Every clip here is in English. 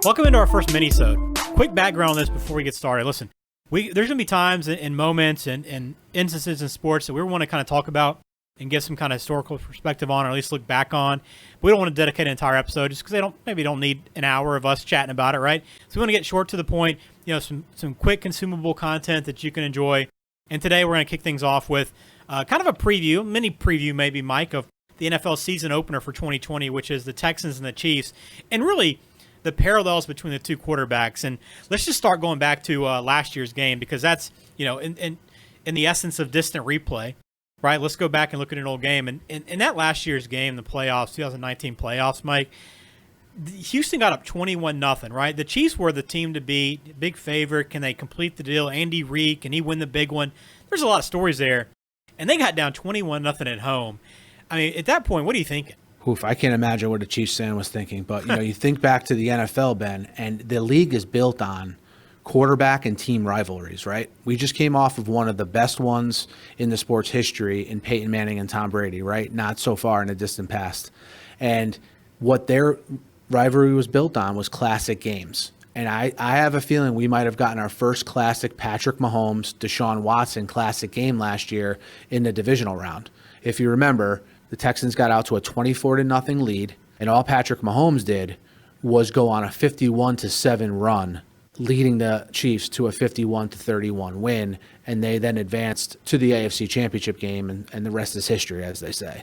Welcome into our first Minisode. Quick background on this before we get started. Listen, there's going to be times and moments and instances in sports that we want to kind of talk about and give some kind of historical perspective on, or at least look back on. But we don't want to dedicate an entire episode just because maybe don't need an hour of us chatting about it, right? So we want to get short to the point, some quick consumable content that you can enjoy. And today we're going to kick things off with kind of a preview, mini preview maybe, Mike, of the NFL season opener for 2020, which is the Texans and the Chiefs. And really, the parallels between the two quarterbacks. And let's just start going back to last year's game, because that's, in the essence of distant replay, right? Let's go back and look at an old game. And in that last year's game, the playoffs, 2019 playoffs, Mike, Houston got up 21-0, right? The Chiefs were the team to beat, big favorite. Can they complete the deal? Andy Reid, can he win the big one? There's a lot of stories there. And they got down 21-0 at home. I mean, at that point, what are you thinking? Oof, I can't imagine what a Chiefs fan was thinking. But, you think back to the NFL, Ben, and the league is built on quarterback and team rivalries, right? We just came off of one of the best ones in the sport's history in Peyton Manning and Tom Brady, right? Not so far in the distant past. And what their rivalry was built on was classic games. And I have a feeling we might have gotten our first classic Patrick Mahomes, Deshaun Watson classic game last year in the divisional round. If you remember, the Texans got out to a 24-0 lead, and all Patrick Mahomes did was go on a 51-7 run, leading the Chiefs to a 51-31 win, and they then advanced to the AFC Championship game, and the rest is history, as they say.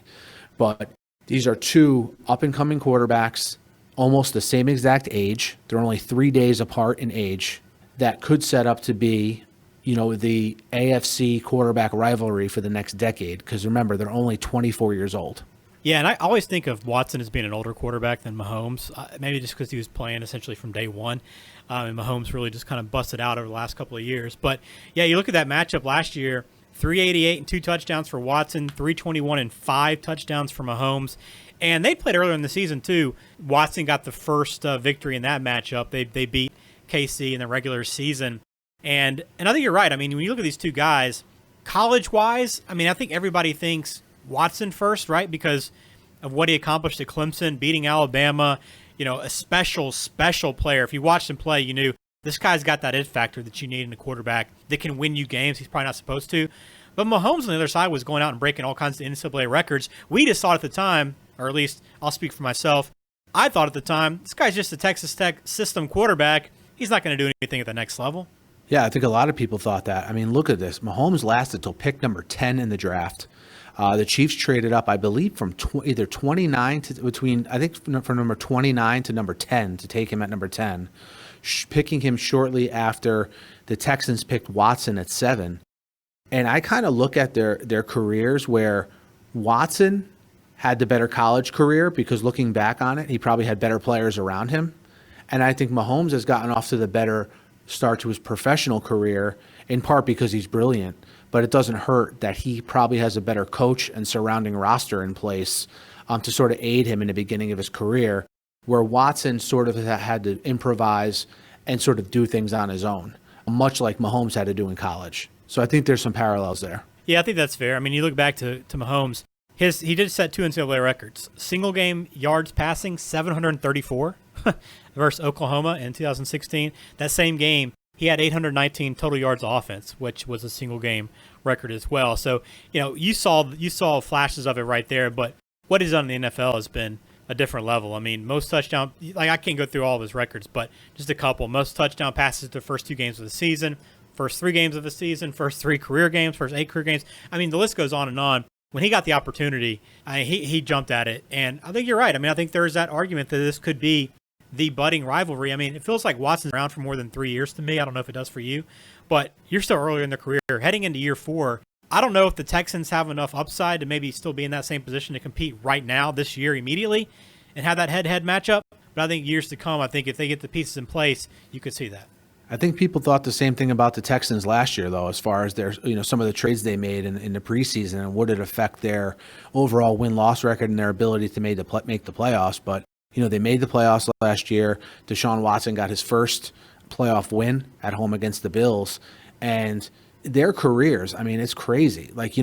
But these are two up-and-coming quarterbacks, almost the same exact age. They're only 3 days apart in age. That could set up to be the AFC quarterback rivalry for the next decade, because remember, they're only 24 years old. Yeah, and I always think of Watson as being an older quarterback than Mahomes, maybe just because he was playing essentially from day one, and Mahomes really just kind of busted out over the last couple of years. But, yeah, you look at that matchup last year, 388 and 2 touchdowns for Watson, 321 and 5 touchdowns for Mahomes. And they played earlier in the season, too. Watson got the first victory in that matchup. They beat KC in the regular season. And I think you're right. I mean, when you look at these two guys, college-wise, I mean, I think everybody thinks Watson first, right, because of what he accomplished at Clemson, beating Alabama, a special player. If you watched him play, you knew this guy's got that it factor that you need in a quarterback that can win you games he's probably not supposed to. But Mahomes on the other side was going out and breaking all kinds of NCAA records. We just thought at the time, or at least I'll speak for myself, I thought at the time, this guy's just a Texas Tech system quarterback. He's not going to do anything at the next level. Yeah, I think a lot of people thought that. I mean, look at this. Mahomes lasted till pick number 10 in the draft. The Chiefs traded up, I believe, from either 29 to from number 29 to number 10 to take him at number 10, picking him shortly after the Texans picked Watson at 7. And I kind of look at their careers where Watson had the better college career because looking back on it, he probably had better players around him. And I think Mahomes has gotten off to the better start to his professional career, in part because he's brilliant, but it doesn't hurt that he probably has a better coach and surrounding roster in place to sort of aid him in the beginning of his career, where Watson sort of had to improvise and sort of do things on his own, much like Mahomes had to do in college. So I think there's some parallels there. Yeah, I think that's fair. I mean, you look back to Mahomes, he did set 2 NCAA records. Single game yards passing, 734 versus Oklahoma in 2016. That same game, he had 819 total yards of offense, which was a single game record as well. So, you saw flashes of it right there, but what he's done in the NFL has been a different level. I mean, most touchdown, like I can't go through all of his records, but just a couple. Most touchdown passes the first 2 games of the season, first 3 games of the season, first 3 career games, first 8 career games. I mean, the list goes on and on. When he got the opportunity, he jumped at it. And I think you're right. I mean, I think there's that argument that this could be the budding rivalry. I mean, it feels like Watson's around for more than 3 years to me. I don't know if it does for you, but you're still earlier in the career. Heading into year 4, I don't know if the Texans have enough upside to maybe still be in that same position to compete right now, this year, immediately, and have that head-to-head matchup. But I think years to come, I think if they get the pieces in place, you could see that. I think people thought the same thing about the Texans last year, though, as far as their, some of the trades they made in the preseason and would it affect their overall win-loss record and their ability to make the playoffs. But, they made the playoffs last year. Deshaun Watson got his first playoff win at home against the Bills. And their careers, I mean, it's crazy. Like,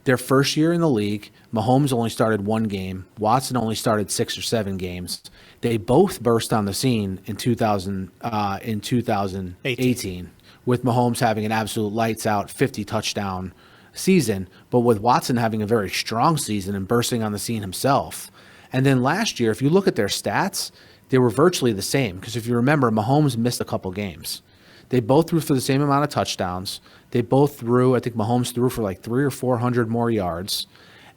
Their first year in the league, Mahomes only started 1 game. Watson only started 6 or 7 games. They both burst on the scene in 2018, with Mahomes having an absolute lights out 50 touchdown season, but with Watson having a very strong season and bursting on the scene himself. And then last year, if you look at their stats, they were virtually the same, because if you remember, Mahomes missed a couple games. They both threw for the same amount of touchdowns. They both threw, I think Mahomes threw for like 300 or 400 more yards,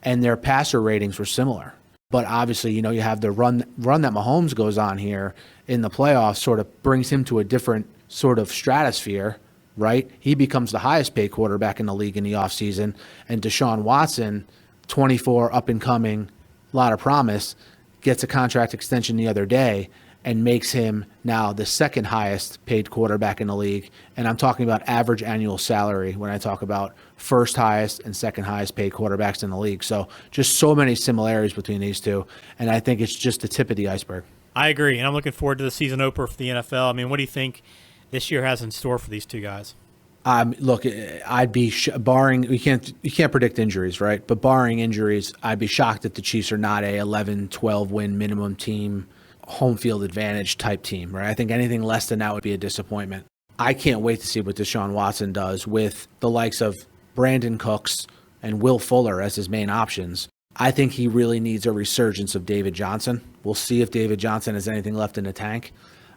and their passer ratings were similar. But obviously, you have the run that Mahomes goes on here in the playoffs sort of brings him to a different sort of stratosphere, right? He becomes the highest paid quarterback in the league in the offseason, and Deshaun Watson, 24, up and coming, a lot of promise, gets a contract extension the other day and makes him now the second highest paid quarterback in the league. And I'm talking about average annual salary when I talk about first highest and second highest paid quarterbacks in the league. So just so many similarities between these two. And I think it's just the tip of the iceberg. I agree. And I'm looking forward to the season opener for the NFL. I mean, what do you think this year has in store for these two guys? Look, I'd be barring you can't predict injuries, right? But barring injuries, I'd be shocked if the Chiefs are not a 11, 12 win minimum team, home field advantage type team, right? I think anything less than that would be a disappointment. I can't wait to see what Deshaun Watson does with the likes of Brandon Cooks and Will Fuller as his main options. I think he really needs a resurgence of David Johnson. We'll see if David Johnson has anything left in the tank.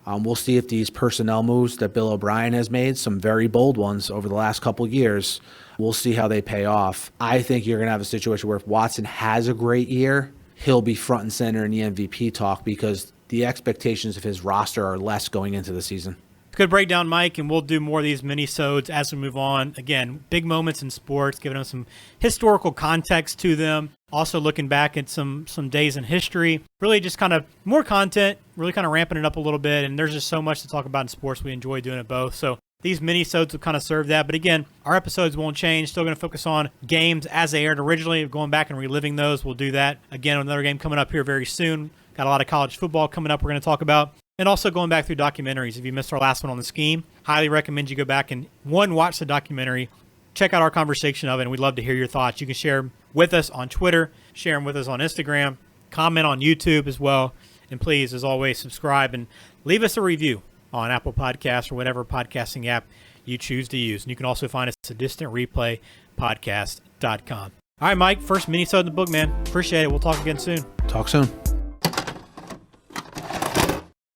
We'll see if these personnel moves that Bill O'Brien has made, some very bold ones over the last couple of years, we'll see how they pay off. I think you're going to have a situation where if Watson has a great year, he'll be front and center in the MVP talk because the expectations of his roster are less going into the season. Good breakdown, Mike, and we'll do more of these mini-sodes as we move on. Again, big moments in sports, giving them some historical context to them. Also looking back at some days in history. Really just kind of more content, really kind of ramping it up a little bit. And there's just so much to talk about in sports. We enjoy doing it both. So these mini-sodes will kind of serve that. But again, our episodes won't change. Still going to focus on games as they aired originally. Going back and reliving those. We'll do that. Again, another game coming up here very soon. Got a lot of college football coming up we're going to talk about. And also going back through documentaries. If you missed our last one on the scheme, highly recommend you go back and, watch the documentary. Check out our conversation of it, and we'd love to hear your thoughts. You can share them with us on Twitter, share them with us on Instagram, comment on YouTube as well. And please, as always, subscribe and leave us a review on Apple Podcasts or whatever podcasting app you choose to use. And you can also find us at distantreplaypodcast.com. All right, Mike, first mini-sode in the book, man. Appreciate it. We'll talk again soon. Talk soon.